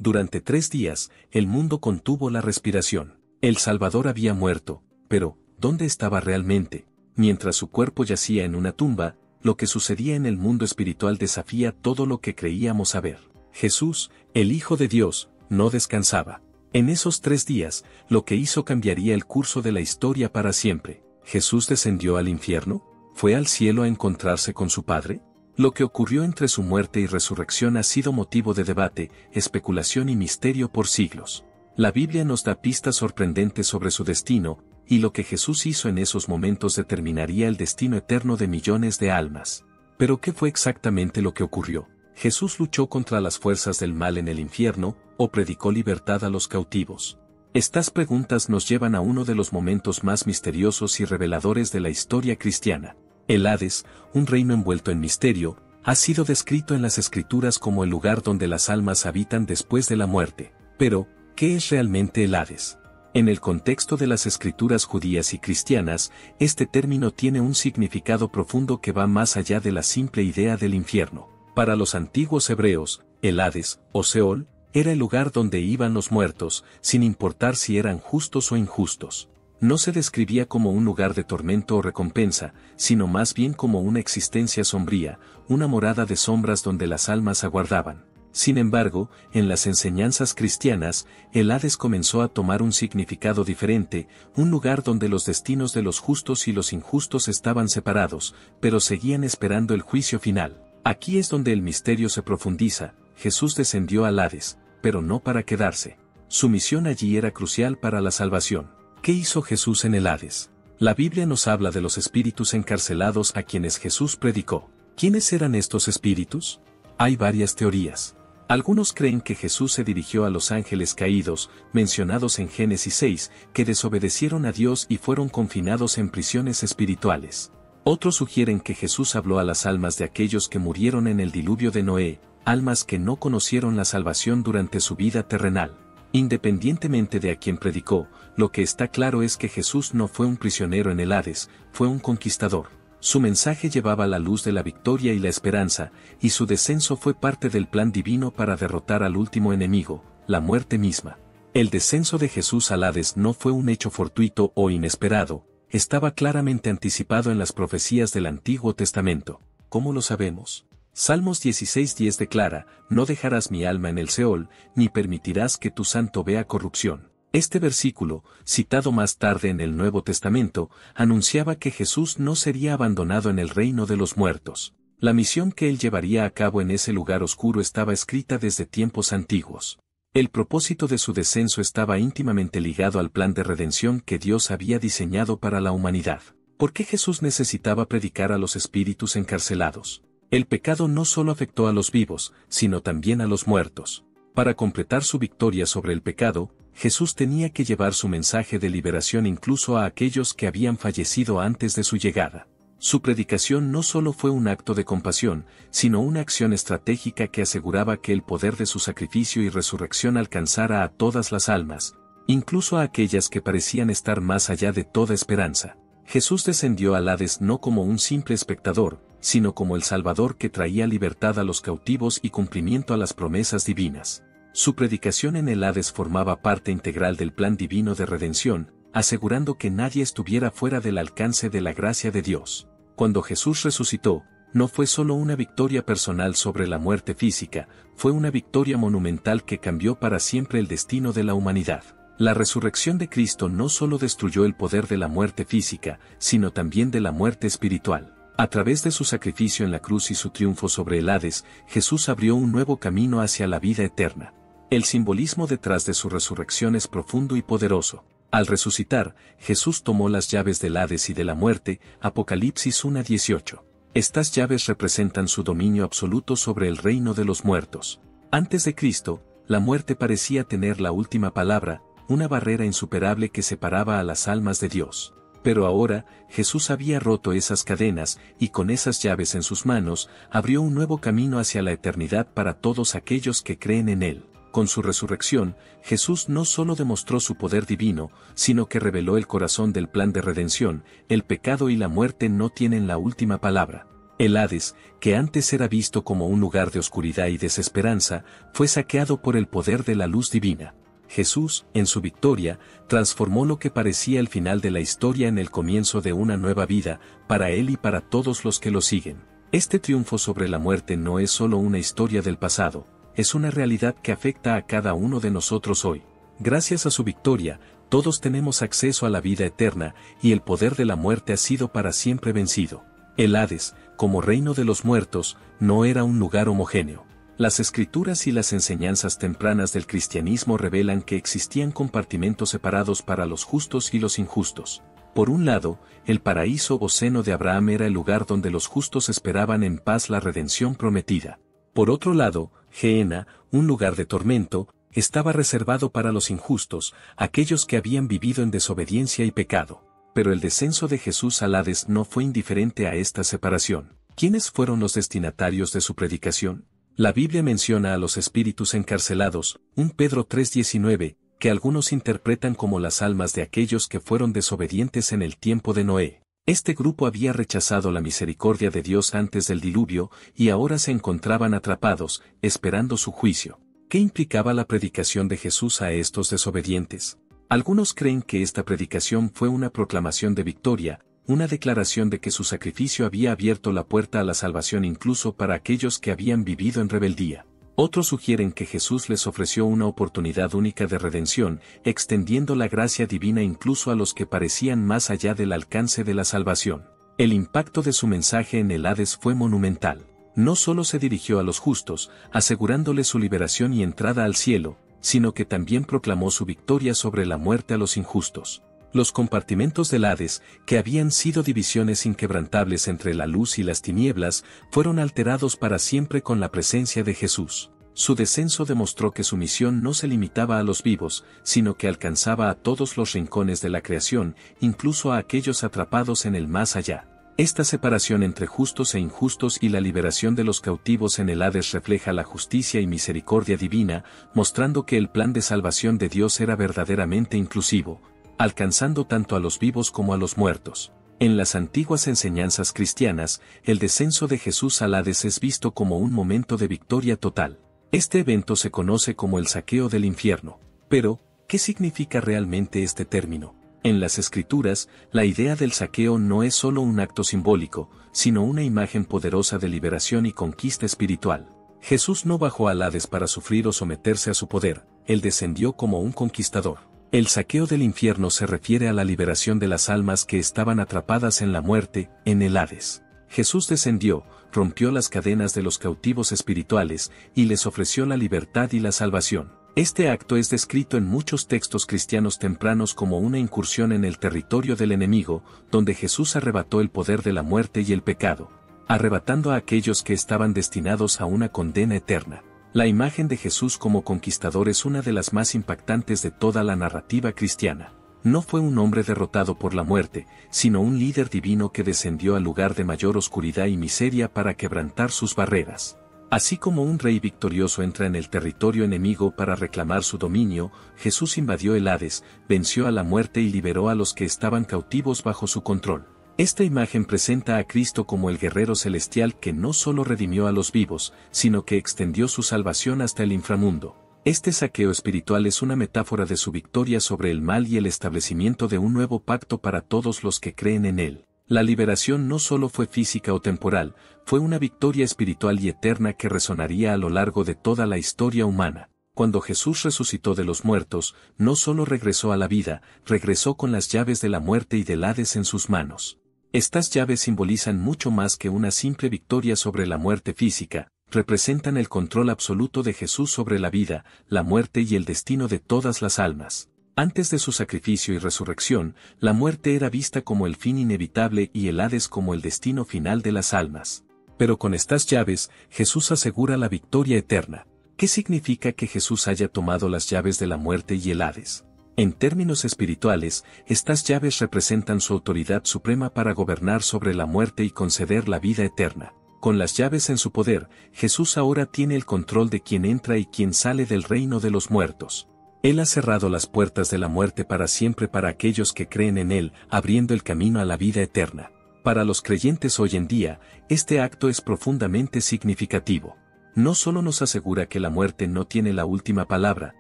Durante 3 días, el mundo contuvo la respiración. El Salvador había muerto, pero, ¿dónde estaba realmente? Mientras su cuerpo yacía en una tumba, lo que sucedía en el mundo espiritual desafía todo lo que creíamos saber. Jesús, el Hijo de Dios, no descansaba. En esos 3 días, lo que hizo cambiaría el curso de la historia para siempre. ¿Jesús descendió al infierno? ¿Fue al cielo a encontrarse con su Padre? Lo que ocurrió entre su muerte y resurrección ha sido motivo de debate, especulación y misterio por siglos. La Biblia nos da pistas sorprendentes sobre su destino, y lo que Jesús hizo en esos momentos determinaría el destino eterno de millones de almas. Pero ¿qué fue exactamente lo que ocurrió? ¿Jesús luchó contra las fuerzas del mal en el infierno, o predicó libertad a los cautivos? Estas preguntas nos llevan a uno de los momentos más misteriosos y reveladores de la historia cristiana. El Hades, un reino envuelto en misterio, ha sido descrito en las Escrituras como el lugar donde las almas habitan después de la muerte. Pero, ¿qué es realmente el Hades? En el contexto de las Escrituras judías y cristianas, este término tiene un significado profundo que va más allá de la simple idea del infierno. Para los antiguos hebreos, el Hades, o Seol, era el lugar donde iban los muertos, sin importar si eran justos o injustos. No se describía como un lugar de tormento o recompensa, sino más bien como una existencia sombría, una morada de sombras donde las almas aguardaban. Sin embargo, en las enseñanzas cristianas, el Hades comenzó a tomar un significado diferente, un lugar donde los destinos de los justos y los injustos estaban separados, pero seguían esperando el juicio final. Aquí es donde el misterio se profundiza. Jesús descendió al Hades, pero no para quedarse. Su misión allí era crucial para la salvación. ¿Qué hizo Jesús en el Hades? La Biblia nos habla de los espíritus encarcelados a quienes Jesús predicó. ¿Quiénes eran estos espíritus? Hay varias teorías. Algunos creen que Jesús se dirigió a los ángeles caídos, mencionados en Génesis 6, que desobedecieron a Dios y fueron confinados en prisiones espirituales. Otros sugieren que Jesús habló a las almas de aquellos que murieron en el diluvio de Noé, almas que no conocieron la salvación durante su vida terrenal. Independientemente de a quien predicó, lo que está claro es que Jesús no fue un prisionero en el Hades, fue un conquistador. Su mensaje llevaba la luz de la victoria y la esperanza, y su descenso fue parte del plan divino para derrotar al último enemigo, la muerte misma. El descenso de Jesús al Hades no fue un hecho fortuito o inesperado, estaba claramente anticipado en las profecías del Antiguo Testamento. ¿Cómo lo sabemos? Salmos 16:10 declara, no dejarás mi alma en el Seol, ni permitirás que tu santo vea corrupción. Este versículo, citado más tarde en el Nuevo Testamento, anunciaba que Jesús no sería abandonado en el reino de los muertos. La misión que él llevaría a cabo en ese lugar oscuro estaba escrita desde tiempos antiguos. El propósito de su descenso estaba íntimamente ligado al plan de redención que Dios había diseñado para la humanidad. ¿Por qué Jesús necesitaba predicar a los espíritus encarcelados? El pecado no solo afectó a los vivos, sino también a los muertos. Para completar su victoria sobre el pecado, Jesús tenía que llevar su mensaje de liberación incluso a aquellos que habían fallecido antes de su llegada. Su predicación no solo fue un acto de compasión, sino una acción estratégica que aseguraba que el poder de su sacrificio y resurrección alcanzara a todas las almas, incluso a aquellas que parecían estar más allá de toda esperanza. Jesús descendió al Hades no como un simple espectador, sino como el Salvador que traía libertad a los cautivos y cumplimiento a las promesas divinas. Su predicación en el Hades formaba parte integral del plan divino de redención, asegurando que nadie estuviera fuera del alcance de la gracia de Dios. Cuando Jesús resucitó, no fue solo una victoria personal sobre la muerte física, fue una victoria monumental que cambió para siempre el destino de la humanidad. La resurrección de Cristo no solo destruyó el poder de la muerte física, sino también de la muerte espiritual. A través de su sacrificio en la cruz y su triunfo sobre el Hades, Jesús abrió un nuevo camino hacia la vida eterna. El simbolismo detrás de su resurrección es profundo y poderoso. Al resucitar, Jesús tomó las llaves del Hades y de la muerte, Apocalipsis 1:18. Estas llaves representan su dominio absoluto sobre el reino de los muertos. Antes de Cristo, la muerte parecía tener la última palabra, una barrera insuperable que separaba a las almas de Dios. Pero ahora, Jesús había roto esas cadenas, y con esas llaves en sus manos, abrió un nuevo camino hacia la eternidad para todos aquellos que creen en Él. Con su resurrección, Jesús no solo demostró su poder divino, sino que reveló el corazón del plan de redención. El pecado y la muerte no tienen la última palabra. El Hades, que antes era visto como un lugar de oscuridad y desesperanza, fue saqueado por el poder de la luz divina. Jesús, en su victoria, transformó lo que parecía el final de la historia en el comienzo de una nueva vida, para él y para todos los que lo siguen. Este triunfo sobre la muerte no es solo una historia del pasado, es una realidad que afecta a cada uno de nosotros hoy. Gracias a su victoria, todos tenemos acceso a la vida eterna, y el poder de la muerte ha sido para siempre vencido. El Hades, como reino de los muertos, no era un lugar homogéneo. Las escrituras y las enseñanzas tempranas del cristianismo revelan que existían compartimentos separados para los justos y los injustos. Por un lado, el paraíso o seno de Abraham era el lugar donde los justos esperaban en paz la redención prometida. Por otro lado, Gehenna, un lugar de tormento, estaba reservado para los injustos, aquellos que habían vivido en desobediencia y pecado. Pero el descenso de Jesús al Hades no fue indiferente a esta separación. ¿Quiénes fueron los destinatarios de su predicación? La Biblia menciona a los espíritus encarcelados, 1 Pedro 3:19, que algunos interpretan como las almas de aquellos que fueron desobedientes en el tiempo de Noé. Este grupo había rechazado la misericordia de Dios antes del diluvio y ahora se encontraban atrapados, esperando su juicio. ¿Qué implicaba la predicación de Jesús a estos desobedientes? Algunos creen que esta predicación fue una proclamación de victoria, una declaración de que su sacrificio había abierto la puerta a la salvación incluso para aquellos que habían vivido en rebeldía. Otros sugieren que Jesús les ofreció una oportunidad única de redención, extendiendo la gracia divina incluso a los que parecían más allá del alcance de la salvación. El impacto de su mensaje en el Hades fue monumental. No solo se dirigió a los justos, asegurándoles su liberación y entrada al cielo, sino que también proclamó su victoria sobre la muerte a los injustos. Los compartimentos del Hades, que habían sido divisiones inquebrantables entre la luz y las tinieblas, fueron alterados para siempre con la presencia de Jesús. Su descenso demostró que su misión no se limitaba a los vivos, sino que alcanzaba a todos los rincones de la creación, incluso a aquellos atrapados en el más allá. Esta separación entre justos e injustos y la liberación de los cautivos en el Hades refleja la justicia y misericordia divina, mostrando que el plan de salvación de Dios era verdaderamente inclusivo, alcanzando tanto a los vivos como a los muertos. En las antiguas enseñanzas cristianas, el descenso de Jesús al Hades es visto como un momento de victoria total. Este evento se conoce como el saqueo del infierno. Pero, ¿qué significa realmente este término? En las Escrituras, la idea del saqueo no es solo un acto simbólico, sino una imagen poderosa de liberación y conquista espiritual. Jesús no bajó al Hades para sufrir o someterse a su poder, él descendió como un conquistador. El saqueo del infierno se refiere a la liberación de las almas que estaban atrapadas en la muerte, en el Hades. Jesús descendió, rompió las cadenas de los cautivos espirituales, y les ofreció la libertad y la salvación. Este acto es descrito en muchos textos cristianos tempranos como una incursión en el territorio del enemigo, donde Jesús arrebató el poder de la muerte y el pecado, arrebatando a aquellos que estaban destinados a una condena eterna. La imagen de Jesús como conquistador es una de las más impactantes de toda la narrativa cristiana. No fue un hombre derrotado por la muerte, sino un líder divino que descendió al lugar de mayor oscuridad y miseria para quebrantar sus barreras. Así como un rey victorioso entra en el territorio enemigo para reclamar su dominio, Jesús invadió el Hades, venció a la muerte y liberó a los que estaban cautivos bajo su control. Esta imagen presenta a Cristo como el guerrero celestial que no solo redimió a los vivos, sino que extendió su salvación hasta el inframundo. Este saqueo espiritual es una metáfora de su victoria sobre el mal y el establecimiento de un nuevo pacto para todos los que creen en él. La liberación no solo fue física o temporal, fue una victoria espiritual y eterna que resonaría a lo largo de toda la historia humana. Cuando Jesús resucitó de los muertos, no solo regresó a la vida, regresó con las llaves de la muerte y del Hades en sus manos. Estas llaves simbolizan mucho más que una simple victoria sobre la muerte física, representan el control absoluto de Jesús sobre la vida, la muerte y el destino de todas las almas. Antes de su sacrificio y resurrección, la muerte era vista como el fin inevitable y el Hades como el destino final de las almas. Pero con estas llaves, Jesús asegura la victoria eterna. ¿Qué significa que Jesús haya tomado las llaves de la muerte y el Hades? En términos espirituales, estas llaves representan su autoridad suprema para gobernar sobre la muerte y conceder la vida eterna. Con las llaves en su poder, Jesús ahora tiene el control de quién entra y quién sale del reino de los muertos. Él ha cerrado las puertas de la muerte para siempre para aquellos que creen en Él, abriendo el camino a la vida eterna. Para los creyentes hoy en día, este acto es profundamente significativo. No solo nos asegura que la muerte no tiene la última palabra,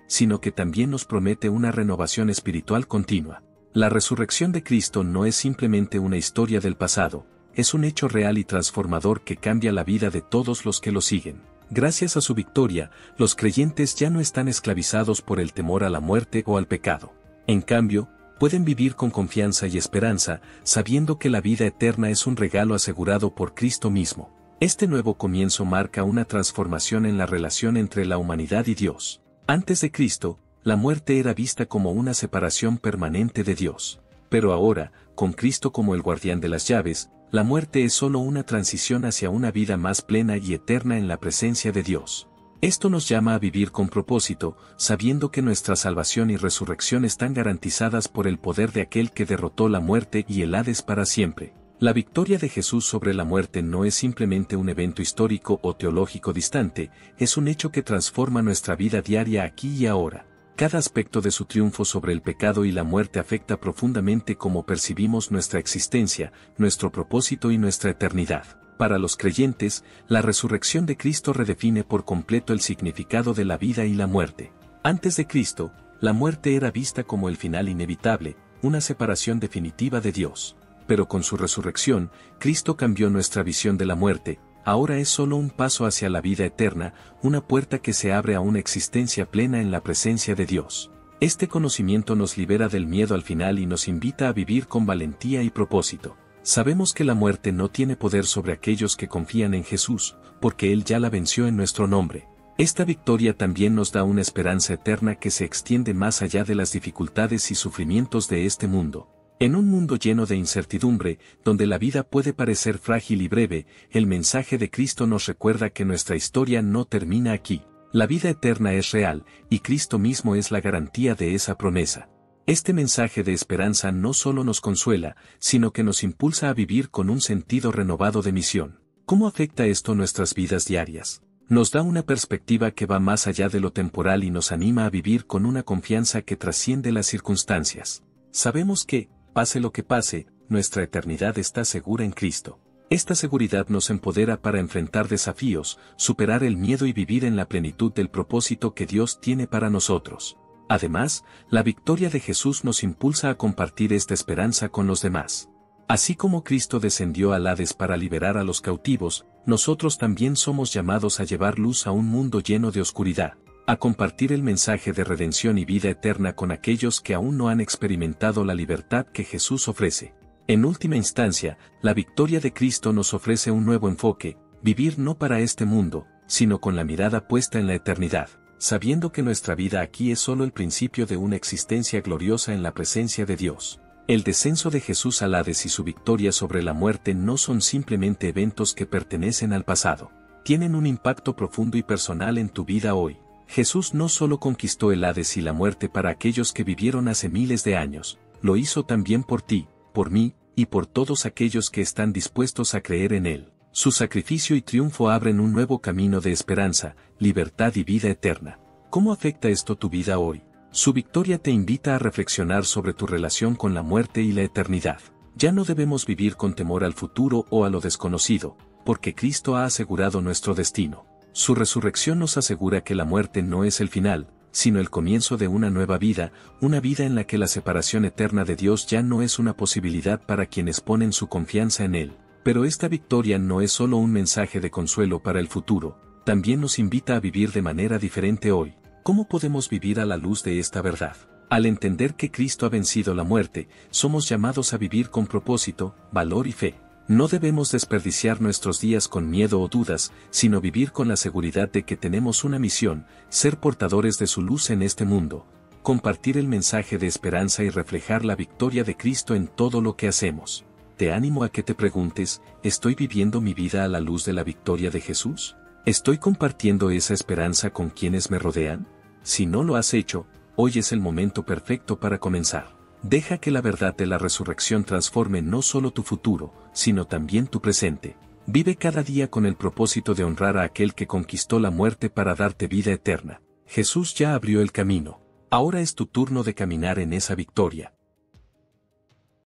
sino que también nos promete una renovación espiritual continua. La resurrección de Cristo no es simplemente una historia del pasado, es un hecho real y transformador que cambia la vida de todos los que lo siguen. Gracias a su victoria, los creyentes ya no están esclavizados por el temor a la muerte o al pecado. En cambio, pueden vivir con confianza y esperanza, sabiendo que la vida eterna es un regalo asegurado por Cristo mismo. Este nuevo comienzo marca una transformación en la relación entre la humanidad y Dios. Antes de Cristo, la muerte era vista como una separación permanente de Dios. Pero ahora, con Cristo como el guardián de las llaves, la muerte es solo una transición hacia una vida más plena y eterna en la presencia de Dios. Esto nos llama a vivir con propósito, sabiendo que nuestra salvación y resurrección están garantizadas por el poder de aquel que derrotó la muerte y el Hades para siempre. La victoria de Jesús sobre la muerte no es simplemente un evento histórico o teológico distante, es un hecho que transforma nuestra vida diaria aquí y ahora. Cada aspecto de su triunfo sobre el pecado y la muerte afecta profundamente cómo percibimos nuestra existencia, nuestro propósito y nuestra eternidad. Para los creyentes, la resurrección de Cristo redefine por completo el significado de la vida y la muerte. Antes de Cristo, la muerte era vista como el final inevitable, una separación definitiva de Dios. Pero con su resurrección, Cristo cambió nuestra visión de la muerte, ahora es solo un paso hacia la vida eterna, una puerta que se abre a una existencia plena en la presencia de Dios. Este conocimiento nos libera del miedo al final y nos invita a vivir con valentía y propósito. Sabemos que la muerte no tiene poder sobre aquellos que confían en Jesús, porque Él ya la venció en nuestro nombre. Esta victoria también nos da una esperanza eterna que se extiende más allá de las dificultades y sufrimientos de este mundo. En un mundo lleno de incertidumbre, donde la vida puede parecer frágil y breve, el mensaje de Cristo nos recuerda que nuestra historia no termina aquí. La vida eterna es real, y Cristo mismo es la garantía de esa promesa. Este mensaje de esperanza no solo nos consuela, sino que nos impulsa a vivir con un sentido renovado de misión. ¿Cómo afecta esto nuestras vidas diarias? Nos da una perspectiva que va más allá de lo temporal y nos anima a vivir con una confianza que trasciende las circunstancias. Sabemos que, pase lo que pase, nuestra eternidad está segura en Cristo. Esta seguridad nos empodera para enfrentar desafíos, superar el miedo y vivir en la plenitud del propósito que Dios tiene para nosotros. Además, la victoria de Jesús nos impulsa a compartir esta esperanza con los demás. Así como Cristo descendió al Hades para liberar a los cautivos, nosotros también somos llamados a llevar luz a un mundo lleno de oscuridad, a compartir el mensaje de redención y vida eterna con aquellos que aún no han experimentado la libertad que Jesús ofrece. En última instancia, la victoria de Cristo nos ofrece un nuevo enfoque, vivir no para este mundo, sino con la mirada puesta en la eternidad, sabiendo que nuestra vida aquí es solo el principio de una existencia gloriosa en la presencia de Dios. El descenso de Jesús al Hades y su victoria sobre la muerte no son simplemente eventos que pertenecen al pasado. Tienen un impacto profundo y personal en tu vida hoy. Jesús no solo conquistó el Hades y la muerte para aquellos que vivieron hace miles de años, lo hizo también por ti, por mí, y por todos aquellos que están dispuestos a creer en Él. Su sacrificio y triunfo abren un nuevo camino de esperanza, libertad y vida eterna. ¿Cómo afecta esto tu vida hoy? Su victoria te invita a reflexionar sobre tu relación con la muerte y la eternidad. Ya no debemos vivir con temor al futuro o a lo desconocido, porque Cristo ha asegurado nuestro destino. Su resurrección nos asegura que la muerte no es el final, sino el comienzo de una nueva vida, una vida en la que la separación eterna de Dios ya no es una posibilidad para quienes ponen su confianza en Él. Pero esta victoria no es solo un mensaje de consuelo para el futuro, también nos invita a vivir de manera diferente hoy. ¿Cómo podemos vivir a la luz de esta verdad? Al entender que Cristo ha vencido la muerte, somos llamados a vivir con propósito, valor y fe. No debemos desperdiciar nuestros días con miedo o dudas, sino vivir con la seguridad de que tenemos una misión, ser portadores de su luz en este mundo, compartir el mensaje de esperanza y reflejar la victoria de Cristo en todo lo que hacemos. Te animo a que te preguntes, ¿estoy viviendo mi vida a la luz de la victoria de Jesús? ¿Estoy compartiendo esa esperanza con quienes me rodean? Si no lo has hecho, hoy es el momento perfecto para comenzar. Deja que la verdad de la resurrección transforme no solo tu futuro, sino también tu presente. Vive cada día con el propósito de honrar a aquel que conquistó la muerte para darte vida eterna. Jesús ya abrió el camino. Ahora es tu turno de caminar en esa victoria.